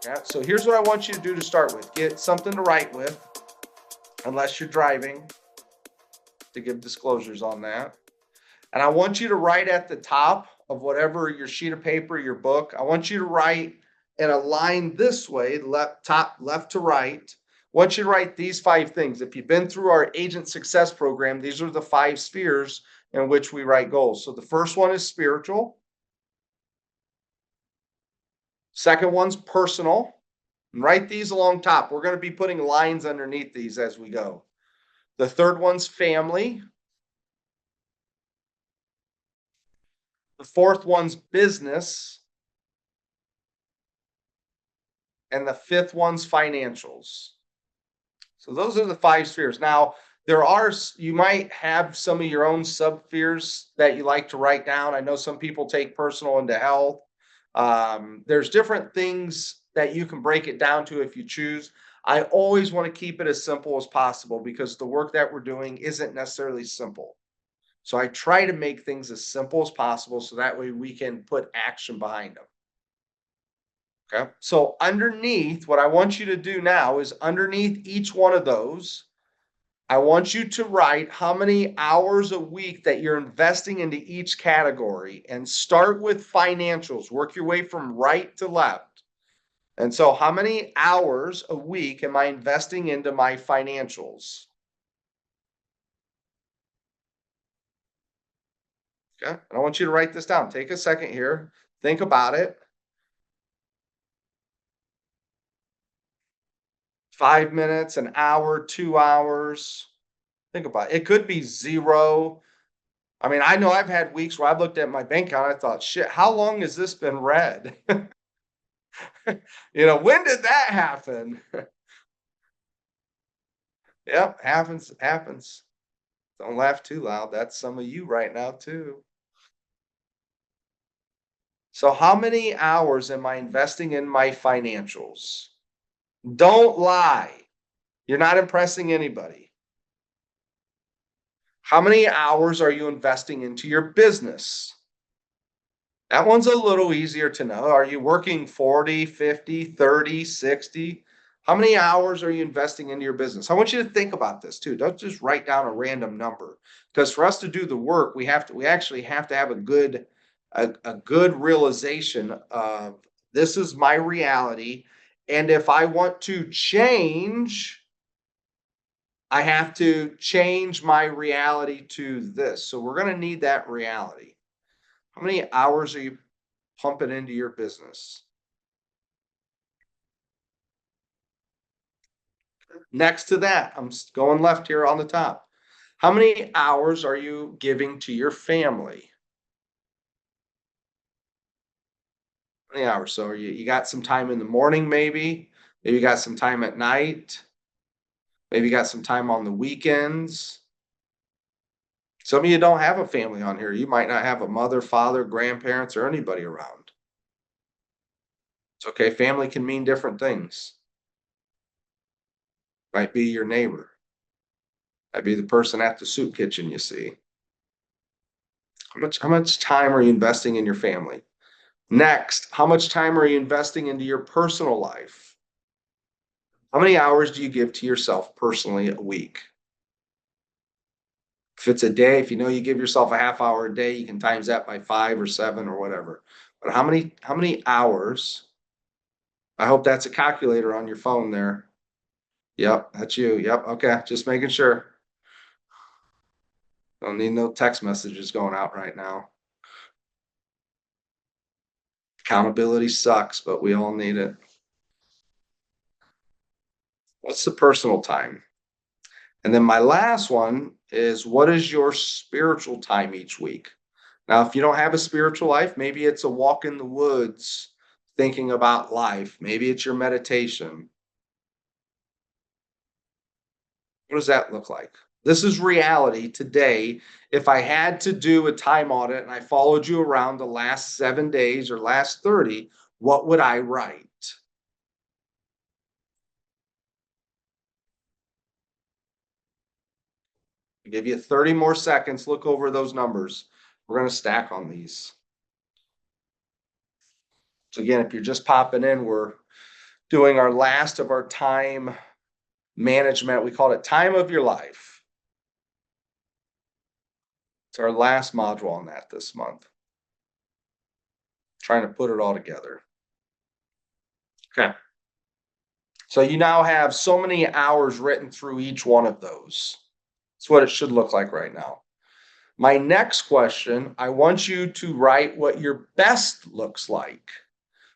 Yeah, so here's what I want you to do to start with. Get something to write with, unless you're driving, to give disclosures on that. And I want you to write at the top of whatever your sheet of paper, your book. I want you to write in a line this way, left to right. I want you to write these 5 things. If you've been through our agent success program, these are the 5 spheres in which we write goals. So the first one is spiritual. Second one's personal. And write these along top. We're going to be putting lines underneath these as we go. The third one's family. The fourth one's business. And the fifth one's financials. So those are the 5 spheres. Now, you might have some of your own subspheres that you like to write down. I know some people take personal into health. There's different things that you can break it down to if you choose. I always want to keep it as simple as possible because the work that we're doing isn't necessarily simple. So I try to make things as simple as possible so that way we can put action behind them. Okay. So underneath, what I want you to do now is underneath each one of those, I want you to write how many hours a week that you're investing into each category and start with financials. Work your way from right to left. And so how many hours a week am I investing into my financials? Okay. And I want you to write this down. Take a second here. Think about it. 5 minutes, an hour, 2 hours. Think about it. It could be 0. I mean, I know I've had weeks where I've looked at my bank account, I thought, shit, how long has this been read? When did that happen? Yep, happens. Don't laugh too loud. That's some of you right now too. So how many hours am I investing in my financials? Don't lie. You're not impressing anybody. How many hours are you investing into your business? That one's a little easier to know. Are you working 40, 50, 30, 60? How many hours are you investing into your business? I want you to think about this too. Don't just write down a random number, because for us to do the work, we actually have to have a good realization of this is my reality. And if I want to change, I have to change my reality to this. So we're going to need that reality. How many hours are you pumping into your business? Next to that, I'm going left here on the top. How many hours are you giving to your family? How many hours? So you got some time in the morning, maybe you got some time at night, maybe you got some time on the weekends. Some of you don't have a family on here. You might not have a mother, father, grandparents, or anybody around. It's okay. Family can mean different things. Might be your neighbor. Might be the person at the soup kitchen you see. How much time are you investing in your family? Next, how much time are you investing into your personal life? How many hours do you give to yourself personally a week? If it's a day, if you give yourself a half hour a day, you can times that by 5 or 7 or whatever. But how many hours? I hope that's a calculator on your phone there. Yep, that's you. Yep, okay, just making sure. Don't need no text messages going out right now. Accountability sucks, but we all need it. What's the personal time? And then my last one is, what is your spiritual time each week? Now, if you don't have a spiritual life, maybe it's a walk in the woods thinking about life. Maybe it's your meditation. What does that look like? This is reality today. If I had to do a time audit and I followed you around the last 7 days or last 30, what would I write? I'll give you 30 more seconds. Look over those numbers. We're going to stack on these. So again, if you're just popping in, we're doing our last of our time management. We called it Time of Your Life. It's our last module on that this month. Trying to put it all together. Okay. So you now have so many hours written through each one of those. That's what it should look like right now. My next question, I want you to write what your best looks like.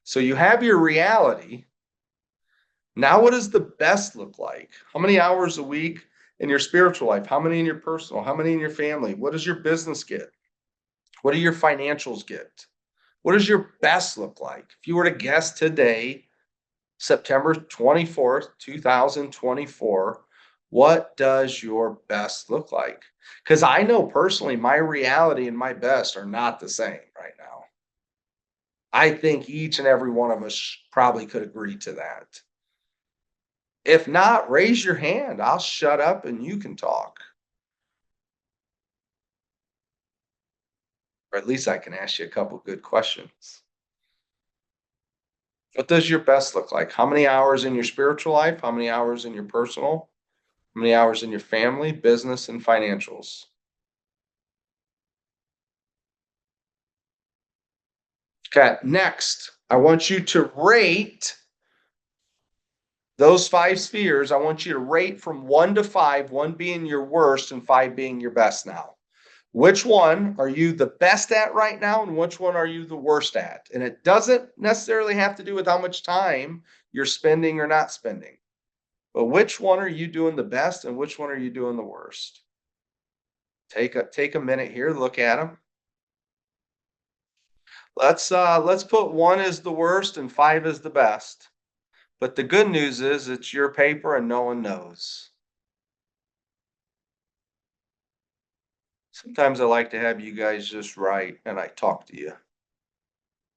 So you have your reality. Now, what does the best look like? How many hours a week in your spiritual life? How many in your personal? How many in your family? What does your business get? What do your financials get? What does your best look like? If you were to guess today, September 24th, 2024, what does your best look like? Because I know personally my reality and my best are not the same right now. I think each and every one of us probably could agree to that. If not, raise your hand. I'll shut up and you can talk. Or at least I can ask you a couple good questions. What does your best look like? How many hours in your spiritual life? How many hours in your personal? How many hours in your family, business, and financials? Okay, next, I want you to rate those 5 spheres. I want you to rate from 1 to 5, 1 being your worst and 5 being your best now. Which one are you the best at right now, and which one are you the worst at? And it doesn't necessarily have to do with how much time you're spending or not spending. But which one are you doing the best and which one are you doing the worst? Take a minute here, look at them. Let's put 1 as the worst and 5 as the best. But the good news is it's your paper and no one knows. Sometimes I like to have you guys just write and I talk to you.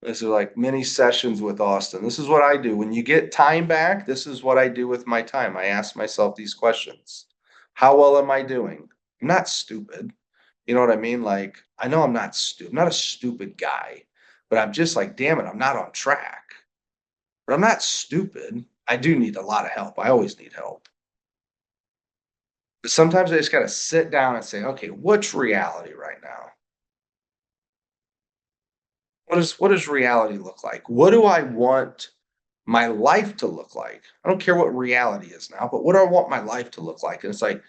This is like mini sessions with Austin. This is what I do. When you get time back, this is what I do with my time. I ask myself these questions. How well am I doing? I'm not stupid. You know what I mean? Like, I know I'm not stupid. I'm not a stupid guy, but I'm just like, damn it, I'm not on track. But I'm not stupid. I do need a lot of help. I always need help. But sometimes I just got to sit down and say, okay, what's reality right now? What does reality look like? What do I want my life to look like? I don't care what reality is now, but what do I want my life to look like? And it's like,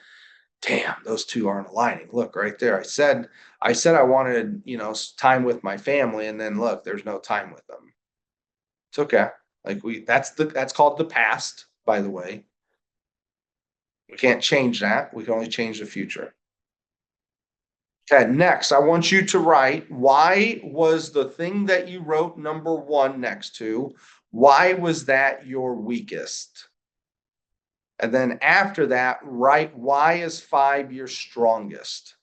damn, those two aren't aligning. Look right there. I said I wanted, time with my family, and then look, there's no time with them. It's okay. Like that's called the past, by the way. We can't change that. We can only change the future. Okay, next, I want you to write, why was the thing that you wrote number 1 next to, why was that your weakest? And then after that, write, why is 5 your strongest?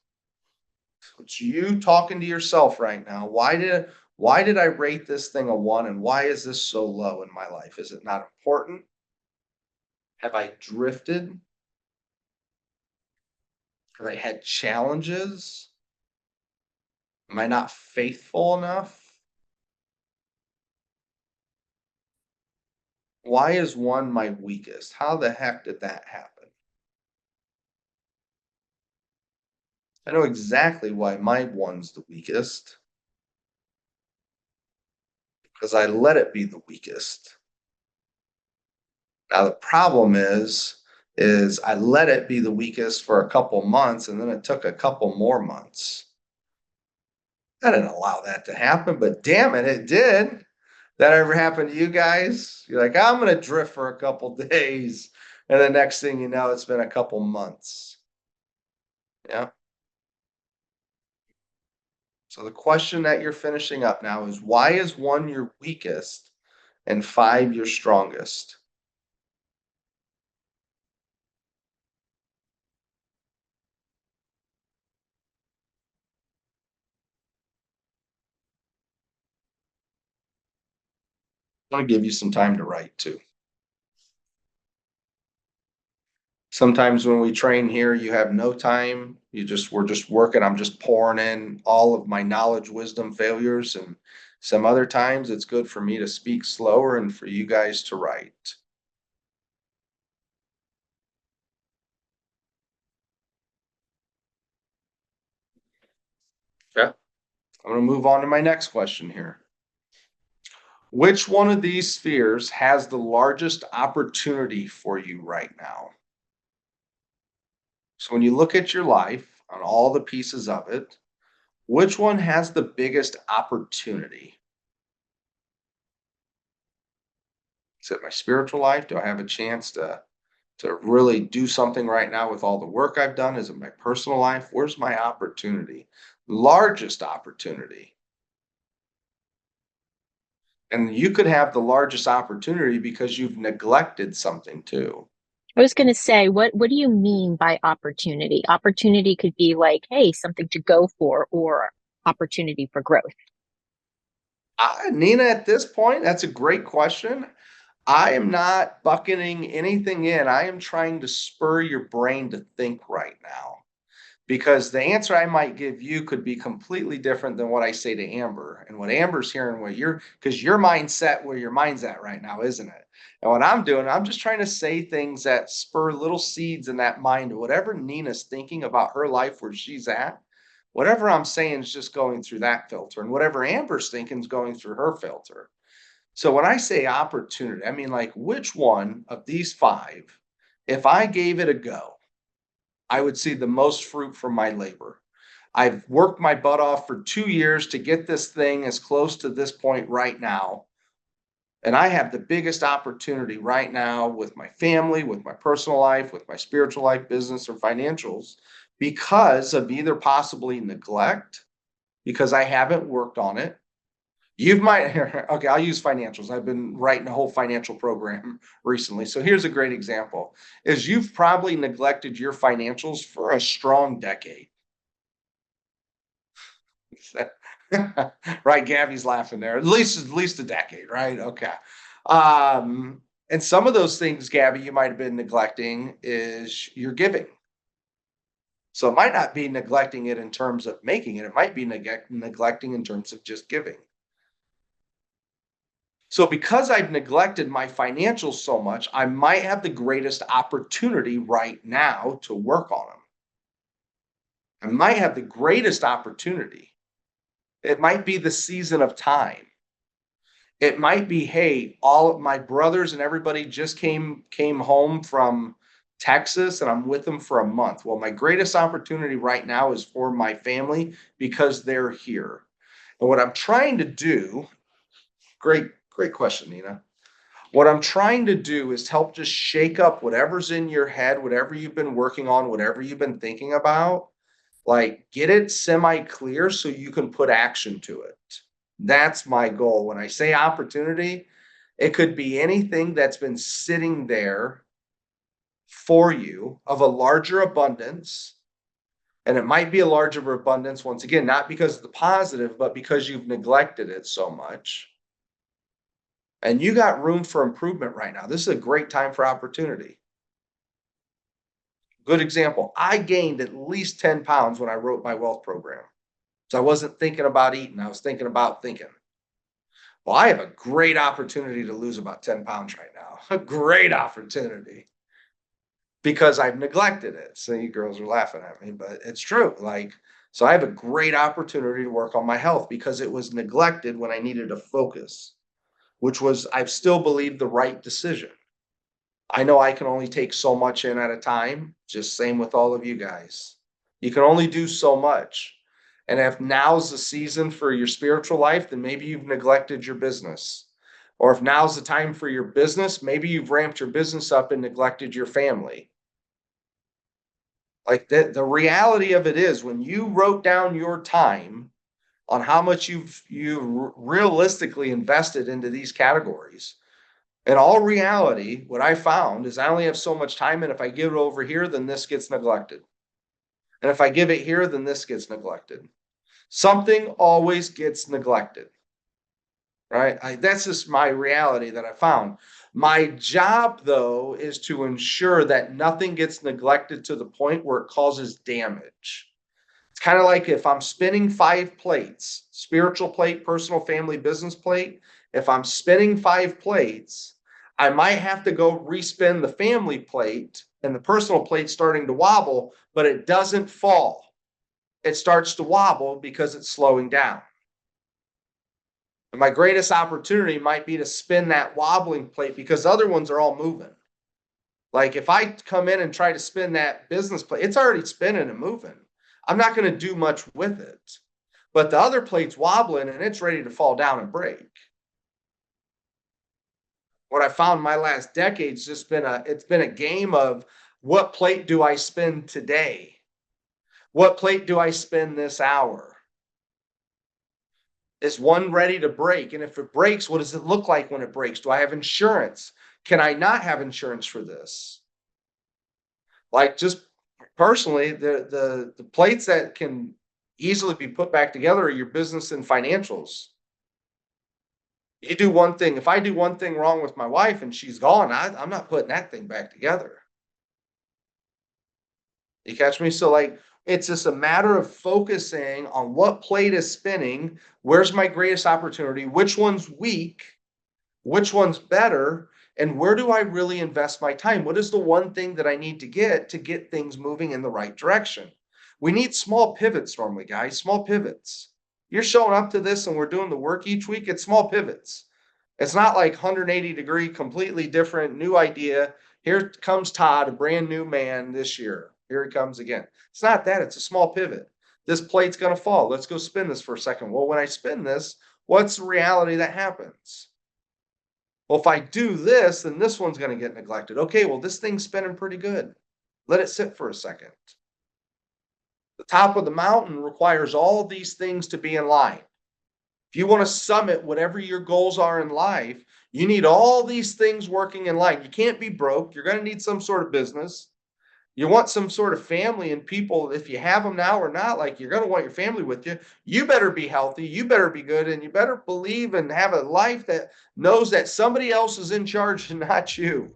So it's you talking to yourself right now. Why did I rate this thing a 1 and why is this so low in my life? Is it not important? Have I drifted? Have I had challenges? Am I not faithful enough? Why is 1 my weakest? How the heck did that happen? I know exactly why my 1's the weakest. Because I let it be the weakest. Now the problem is I let it be the weakest for a couple months and then it took a couple more months. I didn't allow that to happen, but damn it, it did. That ever happened to you guys? You're like, I'm gonna drift for a couple days, and the next thing you know, it's been a couple months. Yeah. So the question that you're finishing up now is why is 1 your weakest and 5 your strongest? I want to give you some time to write too. Sometimes when we train here, you have no time. We're just working. I'm just pouring in all of my knowledge, wisdom, failures, and some other times it's good for me to speak slower and for you guys to write. I'm going to move on to my next question here. Which one of these spheres has the largest opportunity for you right now? So when you look at your life on all the pieces of it, which one has the biggest opportunity? Is it my spiritual life? Do I have a chance to really do something right now with all the work I've done? Is it my personal life? Where's my opportunity? Largest opportunity. And you could have the largest opportunity because you've neglected something too. I was going to say, what do you mean by opportunity? Opportunity could be like, hey, something to go for, or opportunity for growth. Nina, at this point, that's a great question. I am not bucketing anything in. I am trying to spur your brain to think right now, because the answer I might give you could be completely different than what I say to Amber. And what Amber's hearing, what you're, because your mindset where your mind's at right now, isn't it? And what I'm doing, I'm just trying to say things that spur little seeds in that mind, whatever Nina's thinking about her life where she's at. Whatever I'm saying is just going through that filter, and whatever Amber's thinking is going through her filter. So when I say opportunity, I mean, like, which one of these five, if I gave it a go, I would see the most fruit from my labor. I've worked my butt off for 2 years to get this thing as close to this point right now. And I have the biggest opportunity right now with my family, with my personal life, with my spiritual life, business, or financials, because of either possibly neglect, because I haven't worked on it. You might, okay, I'll use financials. I've been writing a whole financial program recently. So here's a great example is you've probably neglected your financials for a strong decade. Right, Gabby's laughing there. At least a decade, right? Okay. And some of those things, Gabby, you might have been neglecting is your giving. So it might not be neglecting it in terms of making it. It might be neglecting in terms of just giving. So because I've neglected my financials so much, I might have the greatest opportunity right now to work on them. I might have the greatest opportunity. It might be the season of time. It might be, hey, all of my brothers and everybody just came home from Texas and I'm with them for a month. Well, my greatest opportunity right now is for my family because they're here. And what I'm trying to do, great question, Nina. What I'm trying to do is help just shake up whatever's in your head, whatever you've been working on, whatever you've been thinking about, like get it semi clear so you can put action to it. That's my goal. When I say opportunity, it could be anything that's been sitting there for you of a larger abundance. And it might be a larger abundance, once again, not because of the positive, but because you've neglected it so much. And you got room for improvement right now. This is a great time for opportunity. Good example. I gained at least 10 pounds when I wrote my wealth program. So I wasn't thinking about eating. I was thinking about thinking. Well, I have a great opportunity to lose about 10 pounds right now. A great opportunity because I've neglected it. So you girls are laughing at me, but it's true. Like, so I have a great opportunity to work on my health because it was neglected when I needed to focus, which was, I've still believed the right decision. I know I can only take so much in at a time, just same with all of you guys. You can only do so much. And if now's the season for your spiritual life, then maybe you've neglected your business. Or if now's the time for your business, maybe you've ramped your business up and neglected your family. Like the reality of it is when you wrote down your time on how much you realistically invested into these categories, in all reality, what I found is I only have so much time, and if I give it over here, then this gets neglected. And if I give it here, then this gets neglected. Something always gets neglected, right? That's just my reality that I found. My job, though, is to ensure that nothing gets neglected to the point where it causes damage. It's kind of like if I'm spinning 5 plates, spiritual plate, personal, family, business plate. If I'm spinning 5 plates, I might have to go respin the family plate and the personal plate starting to wobble, but it doesn't fall. It starts to wobble because it's slowing down. And my greatest opportunity might be to spin that wobbling plate because other ones are all moving. Like if I come in and try to spin that business plate, it's already spinning and moving. I'm not going to do much with it. But the other plate's wobbling and it's ready to fall down and break. What I found my last decade's just been a game of what plate do I spin today? What plate do I spin this hour? Is one ready to break? And if it breaks, what does it look like when it breaks? Do I have insurance? Can I not have insurance for this? Like just personally, the plates that can easily be put back together are your business and financials. You do one thing. If I do one thing wrong with my wife and she's gone, I'm not putting that thing back together. You catch me? So like it's just a matter of focusing on what plate is spinning, where's my greatest opportunity, which one's weak, which one's better, and where do I really invest my time? What is the one thing that I need to get things moving in the right direction? We need small pivots normally, guys, small pivots. You're showing up to this and we're doing the work each week, it's small pivots. It's not like 180-degree, completely different, new idea. Here comes Todd, a brand new man this year. Here he comes again. It's not that, it's a small pivot. This plate's going to fall. Let's go spin this for a second. Well, when I spin this, what's the reality that happens? Well, if I do this, then this one's going to get neglected. Okay, well, this thing's spinning pretty good. Let it sit for a second. The top of the mountain requires all these things to be in line. If you want to summit whatever your goals are in life, you need all these things working in line. You can't be broke. You're going to need some sort of business. You want some sort of family and people, if you have them now or not, like you're going to want your family with you. You better be healthy. You better be good. And you better believe and have a life that knows that somebody else is in charge and not you.